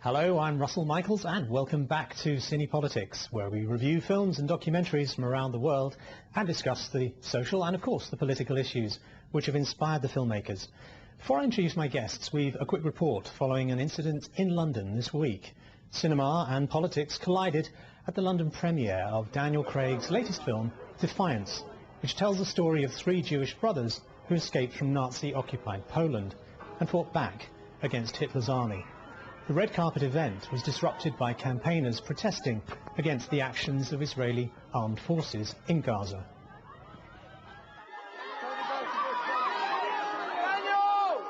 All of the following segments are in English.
Hello, I'm Russell Michaels and welcome back to Cine Politics, where we review films and documentaries from around the world and discuss the social and of course the political issues which have inspired the filmmakers. Before I introduce my guests, we've a quick report following an incident in London this week. Cinema and politics collided at the London premiere of Daniel Craig's latest film, Defiance, which tells the story of three Jewish brothers who escaped from Nazi-occupied Poland and fought back against Hitler's army. The red carpet event was disrupted by campaigners protesting against the actions of Israeli armed forces in Gaza. Daniel!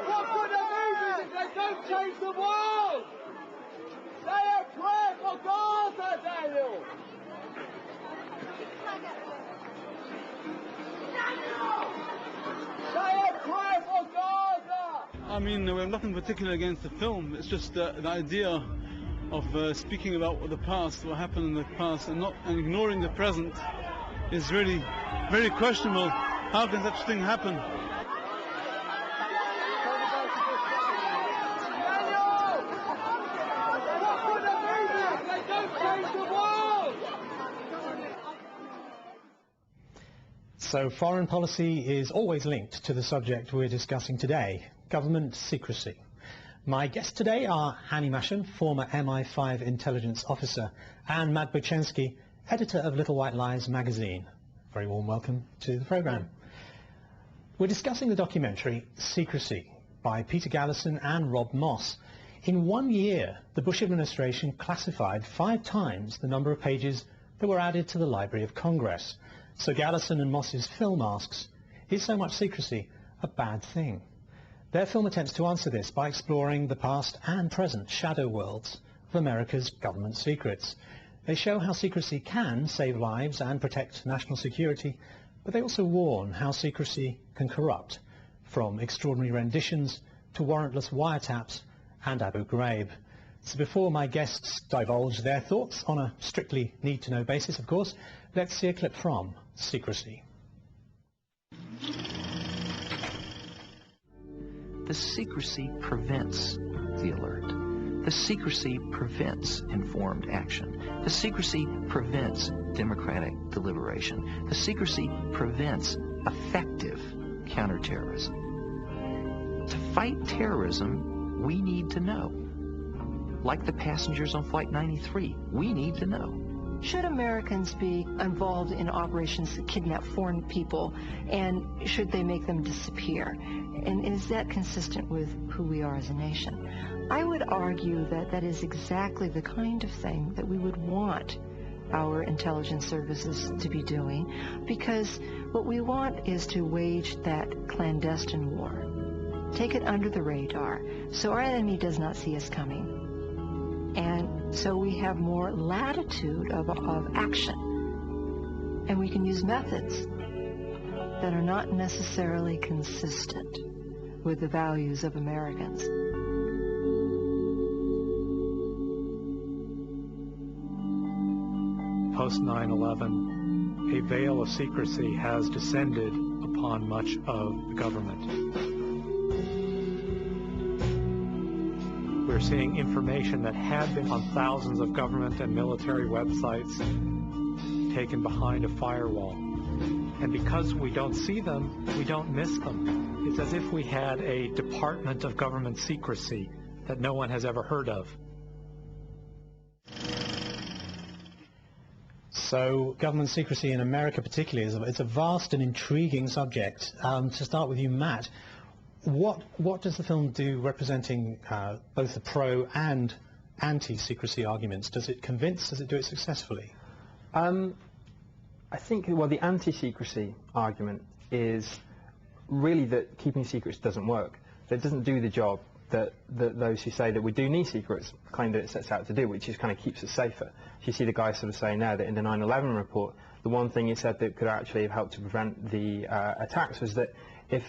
What good are movies if they don't change the world? Say a prayer for Gaza, Daniel! Say a prayer for Gaza! I mean, we have nothing particular against the film. It's just the idea of speaking about the past, what happened in the past, and ignoring the present is really very questionable. How can such a thing happen? So foreign policy is always linked to the subject we're discussing today, government secrecy. My guests today are Hanny Masham, former MI5 intelligence officer, and Matt Buchensky, editor of Little White Lies magazine. Very warm welcome to the programme. We're discussing the documentary Secrecy by Peter Gallison and Rob Moss. In 1 year, the Bush administration classified 5 times the number of pages that were added to the Library of Congress. So Gallison and Moss's film asks, is so much secrecy a bad thing? Their film attempts to answer this by exploring the past and present shadow worlds of America's government secrets. They show how secrecy can save lives and protect national security, but they also warn how secrecy can corrupt, from extraordinary renditions to warrantless wiretaps and Abu Ghraib. So before my guests divulge their thoughts, on a strictly need-to-know basis of course, let's see a clip from Secrecy. The secrecy prevents the alert. The secrecy prevents informed action. The secrecy prevents democratic deliberation. The secrecy prevents effective counterterrorism. To fight terrorism, we need to know. Like the passengers on Flight 93, we need to know. Should Americans be involved in operations that kidnap foreign people, and should they make them disappear? And is that consistent with who we are as a nation? I would argue that that is exactly the kind of thing that we would want our intelligence services to be doing, because what we want is to wage that clandestine war. Take it under the radar, so our enemy does not see us coming. And so we have more latitude of action. And we can use methods that are not necessarily consistent with the values of Americans. Post 9/11, a veil of secrecy has descended upon much of the government. We're seeing information that had been on thousands of government and military websites taken behind a firewall. And because we don't see them, we don't miss them. It's as if we had a department of government secrecy that no one has ever heard of. So government secrecy in America particularly, it's a vast and intriguing subject. To start with you, Matt, what does the film do representing both the pro and anti-secrecy arguments? Does it convince? Does it do it successfully? I think, well, the anti-secrecy argument is really that keeping secrets doesn't work. That it doesn't do the job that those who say that we do need secrets claim that it sets out to do, which is kind of keeps us safer. So you see the guy sort of saying there that in the 9/11 report, the one thing he said that could actually have helped to prevent the attacks was that if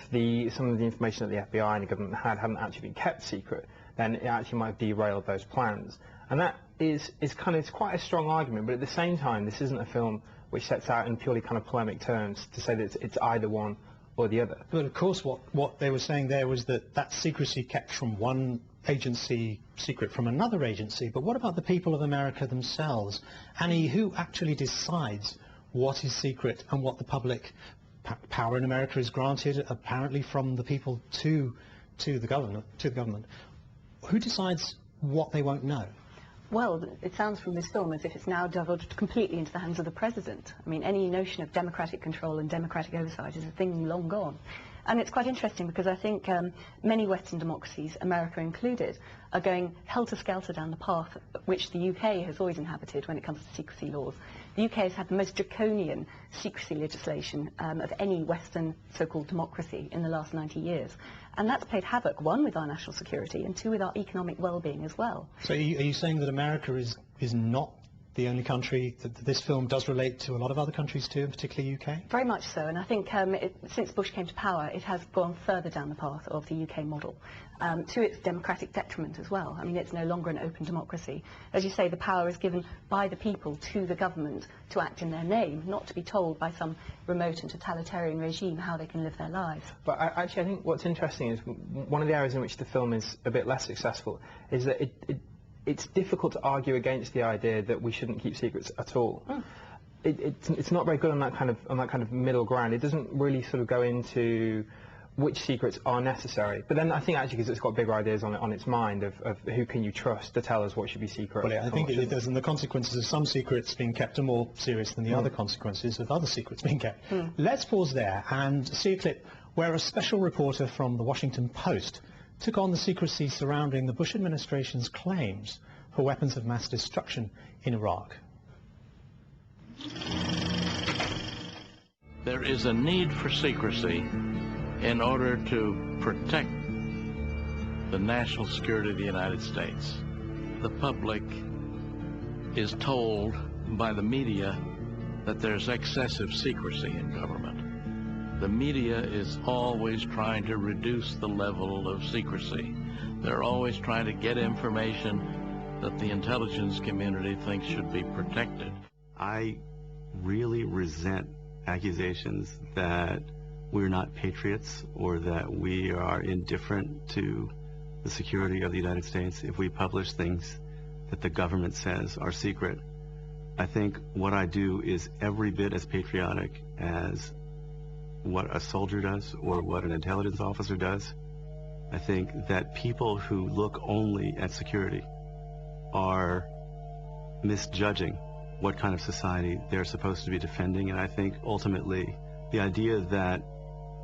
some of the information that the FBI and the government hadn't actually been kept secret, then it actually might have derailed those plans. And that is quite a strong argument, but at the same time, this isn't a film which sets out in purely kind of polemic terms to say that it's either one or the other. But of course what they were saying there was that secrecy kept from one agency secret from another agency. But what about the people of America themselves? Annie, who actually decides what is secret and what the public power in America is granted, apparently from the people to the government? Who decides what they won't know? Well, it sounds from this film as if it's now divulged completely into the hands of the president. I mean, any notion of democratic control and democratic oversight is a thing long gone. And it's quite interesting because I think many Western democracies, America included, are going helter-skelter down the path which the UK has always inhabited when it comes to secrecy laws. The UK has had the most draconian secrecy legislation of any Western so-called democracy in the last 90 years. And that's played havoc, one, with our national security, and two, with our economic well-being as well. So are you saying that America is not the only country, that this film does relate to a lot of other countries too, particularly UK? Very much so, and I think since Bush came to power, it has gone further down the path of the UK model, to its democratic detriment as well. I mean, it's no longer an open democracy. As you say, the power is given by the people to the government to act in their name, not to be told by some remote and totalitarian regime how they can live their lives. But actually, I think what's interesting is one of the areas in which the film is a bit less successful is that it's difficult to argue against the idea that we shouldn't keep secrets at all. It's not very good on that kind of middle ground. It doesn't really sort of go into which secrets are necessary. But then I think actually because it's got bigger ideas on its mind of who can you trust to tell us what should be secret. Well, I think it does, and the consequences of some secrets being kept are more serious than the other consequences of other secrets being kept. Let's pause there and see a clip where a special reporter from the Washington Post took on the secrecy surrounding the Bush administration's claims for weapons of mass destruction in Iraq. There is a need for secrecy in order to protect the national security of the United States. The public is told by the media that there's excessive secrecy in government. The media is always trying to reduce the level of secrecy. They're always trying to get information that the intelligence community thinks should be protected. I really resent accusations that we're not patriots or that we are indifferent to the security of the United States if we publish things that the government says are secret. I think what I do is every bit as patriotic as what a soldier does or what an intelligence officer does. I think that people who look only at security are misjudging what kind of society they're supposed to be defending, and I think ultimately the idea that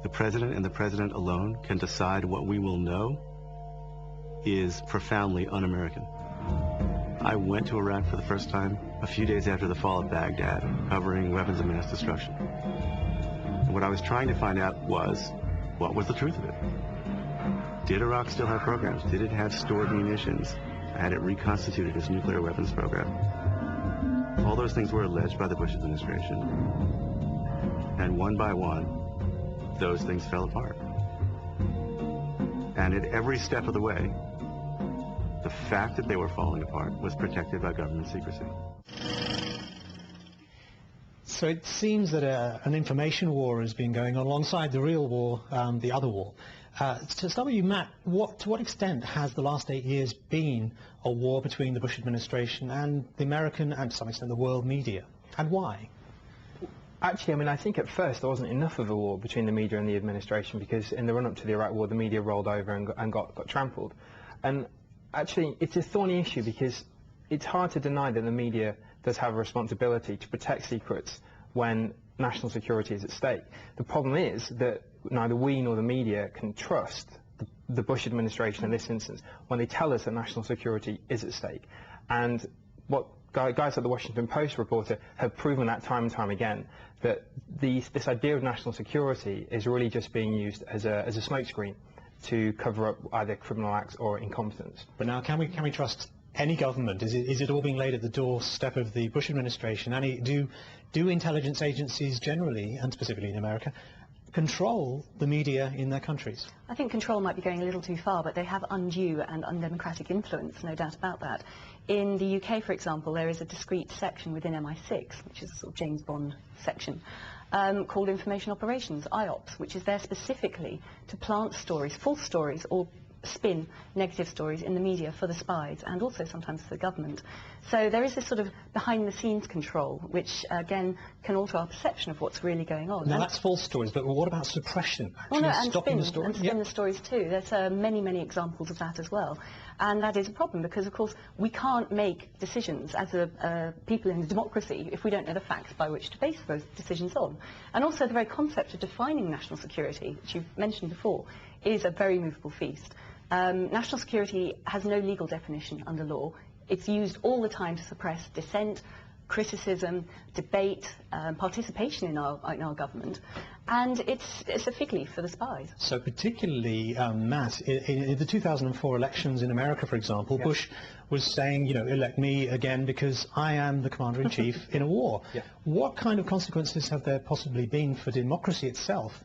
the president and the president alone can decide what we will know is profoundly un-American. I went to Iraq for the first time a few days after the fall of Baghdad, covering weapons of mass destruction. And what I was trying to find out was, what was the truth of it? Did Iraq still have programs? Did it have stored munitions? Had it reconstituted its nuclear weapons program? All those things were alleged by the Bush administration. And one by one, those things fell apart. And at every step of the way, the fact that they were falling apart was protected by government secrecy. So it seems that an information war has been going on alongside the real war, the other war. To start with you, Matt, to what extent has the last 8 years been a war between the Bush administration and the American and to some extent the world media? And why? Actually, I mean, I think at first there wasn't enough of a war between the media and the administration because in the run-up to the Iraq war, the media rolled over and got trampled. And actually, it's a thorny issue because it's hard to deny that the media does have a responsibility to protect secrets when national security is at stake. The problem is that neither we nor the media can trust the Bush administration in this instance when they tell us that national security is at stake. And what guys like the Washington Post reporter have proven that time and time again, that this idea of national security is really just being used as a smokescreen to cover up either criminal acts or incompetence. But now, can we trust any government? Is it all being laid at the doorstep of the Bush administration? And do intelligence agencies generally, and specifically in America, control the media in their countries? I think control might be going a little too far, but they have undue and undemocratic influence, no doubt about that. In the UK, for example, there is a discrete section within MI6, which is a sort of James Bond section, called Information Operations, IOPS, which is there specifically to plant stories, false stories, or spin negative stories in the media for the spies and also sometimes for the government. So there is this sort of behind-the-scenes control, which again can alter our perception of what's really going on. Now that's false stories, but what about suppression? Well, no, and stopping spin, the story? and spin the stories too. There's many, many examples of that as well. And that is a problem because, of course, we can't make decisions as people in a democracy if we don't know the facts by which to base those decisions on. And also the very concept of defining national security, which you've mentioned before, is a very movable feast. National security has no legal definition under law. It's used all the time to suppress dissent, criticism, debate, participation in our government, and it's a fig leaf for the spies. So particularly, Matt, in the 2004 elections in America, for example, Yeah. Bush was saying, you know, elect me again because I am the commander-in-chief in a war. Yeah. What kind of consequences have there possibly been for democracy itself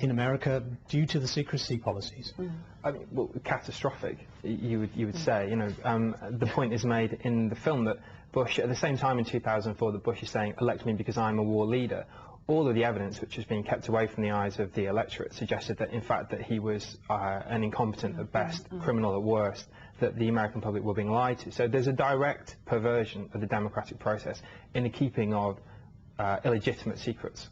in America due to the secrecy policies? I mean, well, catastrophic, you would say. You know, the point is made in the film that Bush, at the same time in 2004, that Bush is saying, elect me because I'm a war leader. All of the evidence which has been kept away from the eyes of the electorate suggested that, in fact, that he was an incompetent at best, criminal at worst, that the American public were being lied to. So there's a direct perversion of the democratic process in the keeping of illegitimate secrets.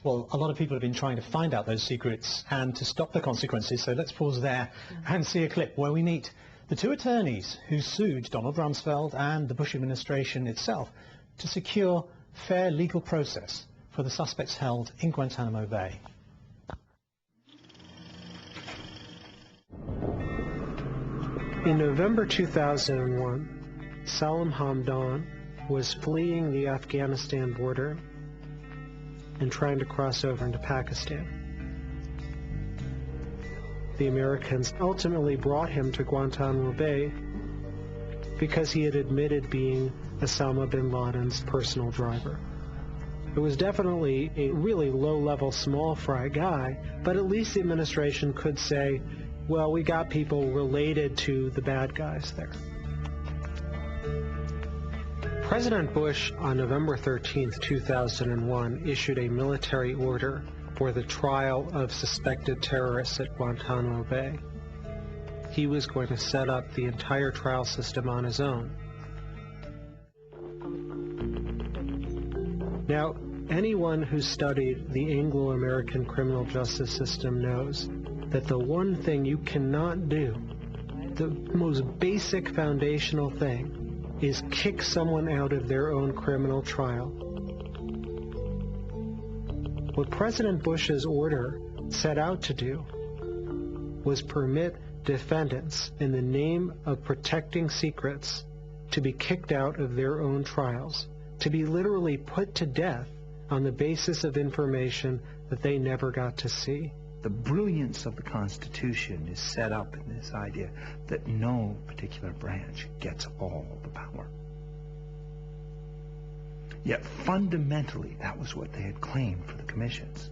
Well, a lot of people have been trying to find out those secrets and to stop the consequences, so let's pause there and see a clip where we meet the two attorneys who sued Donald Rumsfeld and the Bush administration itself to secure fair legal process for the suspects held in Guantanamo Bay. In November 2001, Salam Hamdan was fleeing the Afghanistan border and trying to cross over into Pakistan. The Americans ultimately brought him to Guantanamo Bay because he had admitted being Osama bin Laden's personal driver. It was definitely a really low-level, small fry guy, but at least the administration could say, well, we got people related to the bad guys there. President Bush, on November 13, 2001, issued a military order for the trial of suspected terrorists at Guantanamo Bay. He was going to set up the entire trial system on his own. Now, anyone who's studied the Anglo-American criminal justice system knows that the one thing you cannot do, the most basic foundational thing, is kick someone out of their own criminal trial. What President Bush's order set out to do was permit defendants, in the name of protecting secrets, to be kicked out of their own trials, to be literally put to death on the basis of information that they never got to see. The brilliance of the Constitution is set up in this idea that no particular branch gets all the power. Yet fundamentally, that was what they had claimed for the commissions.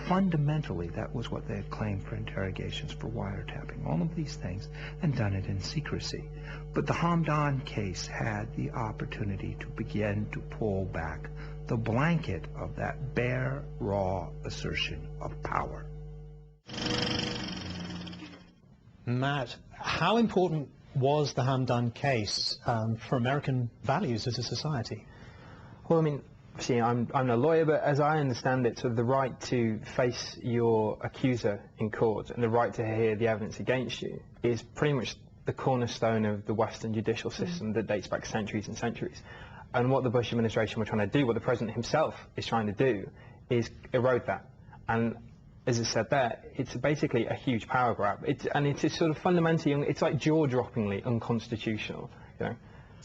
Fundamentally, that was what they had claimed for interrogations, for wiretapping, all of these things, and done it in secrecy. But the Hamdan case had the opportunity to begin to pull back the blanket of that bare, raw assertion of power. Matt, how important was the Hamdan case for American values as a society? Well, I mean, see, I'm no lawyer, but as I understand it, sort of the right to face your accuser in court and the right to hear the evidence against you is pretty much the cornerstone of the Western judicial system that dates back centuries and centuries. And what the Bush administration were trying to do, what the president himself is trying to do, is erode that. And as I said there, it's basically a huge power grab. And it's sort of fundamentally, it's like jaw-droppingly unconstitutional, you know.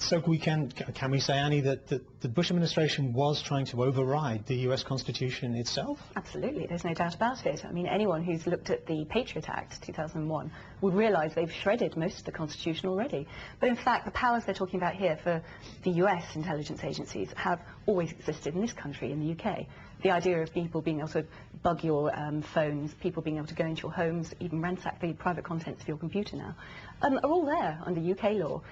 So can we say, Annie, that the Bush administration was trying to override the US Constitution itself? Absolutely, there's no doubt about it. I mean, anyone who's looked at the Patriot Act 2001 would realize they've shredded most of the Constitution already. But in fact, the powers they're talking about here for the US intelligence agencies have always existed in this country, in the UK. the idea of people being able to bug your phones, people being able to go into your homes, even ransack the private contents of your computer now, are all there under UK law.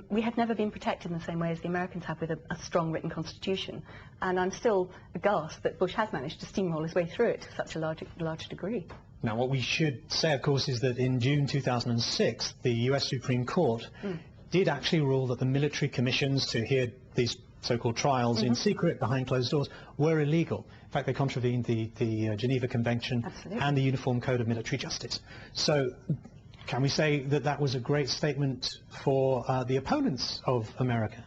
We have never been protected in the same way as the Americans have with a strong written constitution, and I'm still aghast that Bush has managed to steamroll his way through it to such a large degree. Now, what we should say, of course, is that in June 2006, the US Supreme Court did actually rule that the military commissions to hear these so-called trials in secret behind closed doors were illegal. In fact, they contravened the Geneva Convention and the Uniform Code of Military Justice. So can we say that that was a great statement for the opponents of America?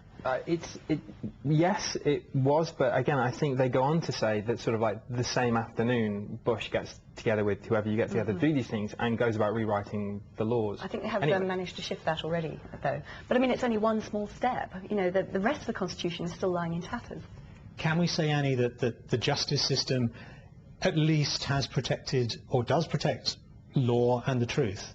Yes, it was, but again, I think they go on to say that sort of like the same afternoon, Bush gets together with whoever you get together to do these things and goes about rewriting the laws. I think they have managed to shift that already, though. But I mean, it's only one small step. You know, the rest of the Constitution is still lying in tatters. Can we say, Annie, that the justice system at least has protected, or does protect, law and the truth?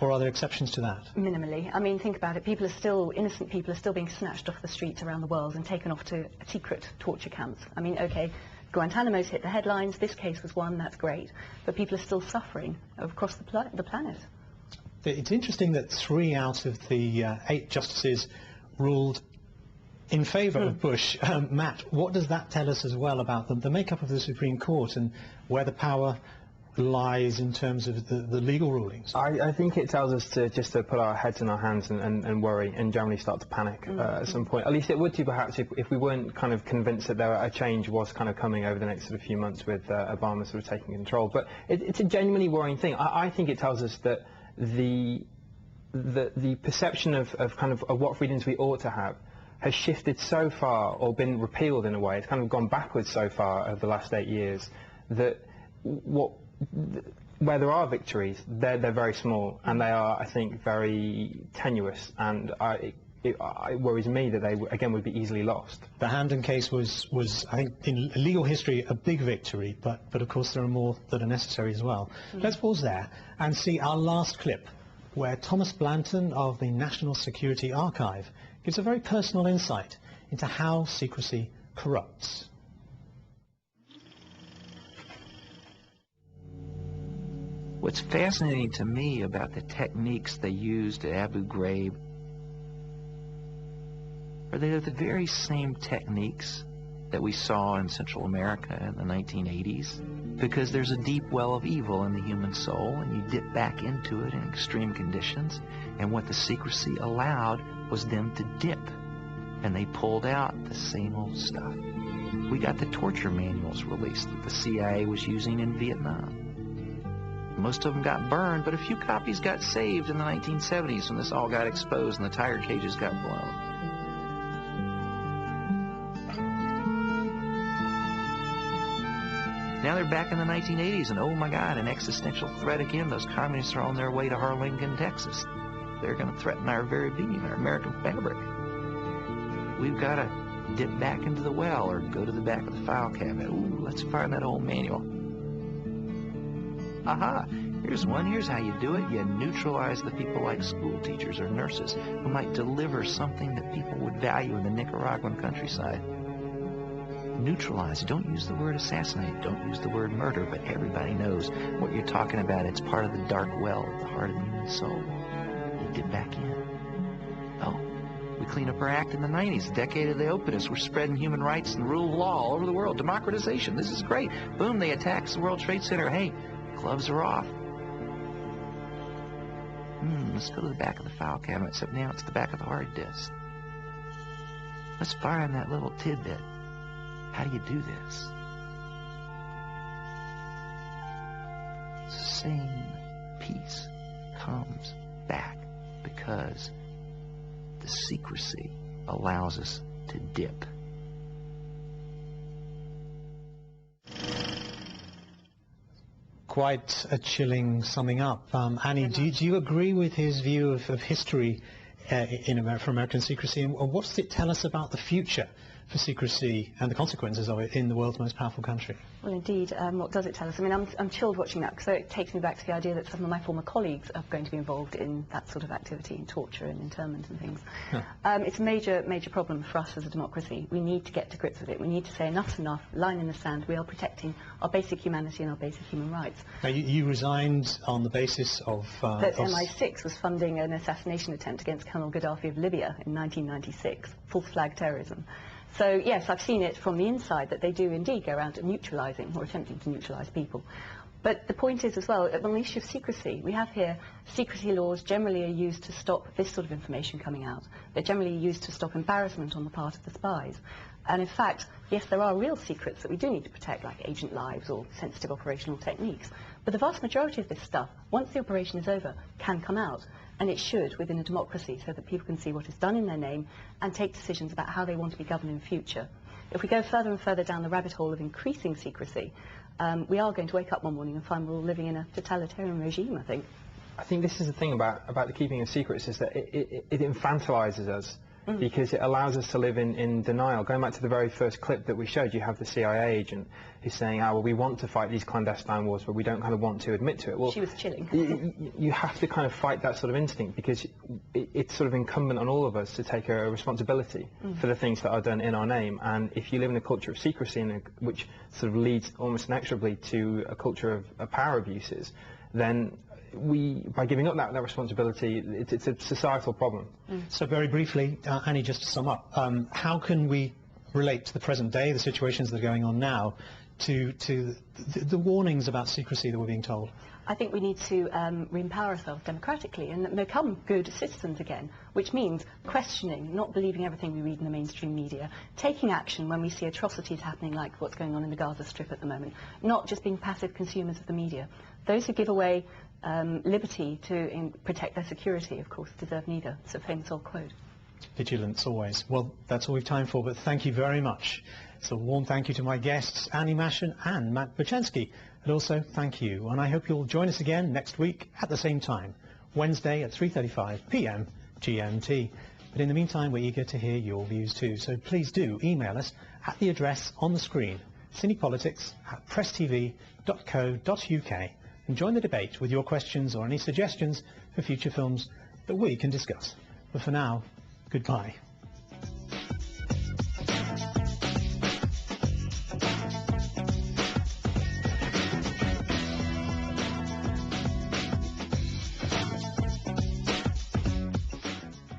Or are there exceptions to that? Minimally. I mean, think about it. Innocent people are still being snatched off the streets around the world and taken off to secret torture camps. I mean, okay, Guantanamo's hit the headlines. This case was one, that's great. But people are still suffering across the planet. It's interesting that 3 out of the 8 justices ruled in favour of Bush. Matt, what does that tell us as well about the makeup of the Supreme Court and where the power lies in terms of the legal rulings? I think it tells us to just to put our heads in our hands and worry and generally start to panic at some point. At least it would do perhaps if we weren't kind of convinced that a change was kind of coming over the next sort of few months with Obama sort of taking control. But it's a genuinely worrying thing. I think it tells us that the perception of what freedoms we ought to have has shifted so far, or been repealed in a way. It's kind of gone backwards so far over the last 8 years that where there are victories, they're very small, and they are, I think, very tenuous, and it worries me that they, again, would be easily lost. The Hamden case was I think, in legal history, a big victory, but of course there are more that are necessary as well. Let's pause there and see our last clip, where Thomas Blanton of the National Security Archive gives a very personal insight into how secrecy corrupts. What's fascinating to me about the techniques they used at Abu Ghraib are they the very same techniques that we saw in Central America in the 1980s, because there's a deep well of evil in the human soul, and you dip back into it in extreme conditions, and what the secrecy allowed was them to dip, and they pulled out the same old stuff. We got the torture manuals released that the CIA was using in Vietnam. Most of them got burned, but a few copies got saved in the 1970s when this all got exposed and the tiger cages got blown. Now they're back in the 1980s, and oh my God, an existential threat again. Those communists are on their way to Harlingen, Texas. They're going to threaten our very being, our American fabric. We've got to dip back into the well or go to the back of the file cabinet. Ooh, let's find that old manual. Aha, here's one. Here's how you do it. You neutralize the people like school teachers or nurses who might deliver something that people would value in the Nicaraguan countryside. Neutralize. Don't use the word assassinate. Don't use the word murder, but everybody knows what you're talking about. It's part of the dark well at the heart of the human soul. You dip back in. Oh, we clean up our act in the 90s, the decade of the openness. We're spreading human rights and the rule of law all over the world. Democratization. This is great. Boom, they attack the World Trade Center. Hey, gloves are off. Let's go to the back of the file cabinet, except now it's the back of the hard disk. Let's fire in that little tidbit. How do you do this? Same piece comes back because the secrecy allows us to dip. Quite a chilling summing up. Annie, do you agree with his view of history for American secrecy, and what does it tell us about the future for secrecy and the consequences of it in the world's most powerful country? Well, indeed, what does it tell us? I mean, I'm chilled watching that, because it takes me back to the idea that some of my former colleagues are going to be involved in that sort of activity, in torture and internment and things. It's a major, major problem for us as a democracy. We need to get to grips with it. We need to say enough's enough, line in the sand. We are protecting our basic humanity and our basic human rights. Now, you resigned on the basis of... that MI6 was funding an assassination attempt against Colonel Gaddafi of Libya in 1996, false flag terrorism. So yes, I've seen it from the inside that they do indeed go around neutralising or attempting to neutralise people. But the point is as well, on the issue of secrecy, we have here secrecy laws generally are used to stop this sort of information coming out. They're generally used to stop embarrassment on the part of the spies. And in fact, yes, there are real secrets that we do need to protect, like agent lives or sensitive operational techniques. But the vast majority of this stuff, once the operation is over, can come out. And it should within a democracy, so that people can see what is done in their name and take decisions about how they want to be governed in the future. If we go further and further down the rabbit hole of increasing secrecy, we are going to wake up one morning and find we're all living in a totalitarian regime, I think. I think this is the thing about the keeping of secrets, is that it infantilizes us. Because it allows us to live in denial. Going back to the very first clip that we showed, you have the CIA agent who's saying, well, we want to fight these clandestine wars, but we don't kind of want to admit to it. Well, she was chilling. You have to kind of fight that sort of instinct, because it's sort of incumbent on all of us to take a responsibility for the things that are done in our name. And if you live in a culture of secrecy, which sort of leads almost inexorably to a culture of power abuses, then by giving up that responsibility, it's a societal problem. So very briefly, Annie, just to sum up, how can we relate to the present day, the situations that are going on now, to the warnings about secrecy that we're being told? I think we need to re-empower ourselves democratically and become good citizens again, which means questioning, not believing everything we read in the mainstream media, taking action when we see atrocities happening like what's going on in the Gaza Strip at the moment, not just being passive consumers of the media. Those who give away liberty to protect their security, of course, deserve neither. It's a famous old quote. Vigilance always. Well, that's all we've time for, but thank you very much. So a warm thank you to my guests, Annie Mashen and Matt Buczynski. And also, thank you. And I hope you'll join us again next week at the same time, Wednesday at 3:35 p.m. GMT. But in the meantime, we're eager to hear your views too. So please do email us at the address on the screen, cinepolitics@presstv.co.uk. and join the debate with your questions or any suggestions for future films that we can discuss. But for now, goodbye.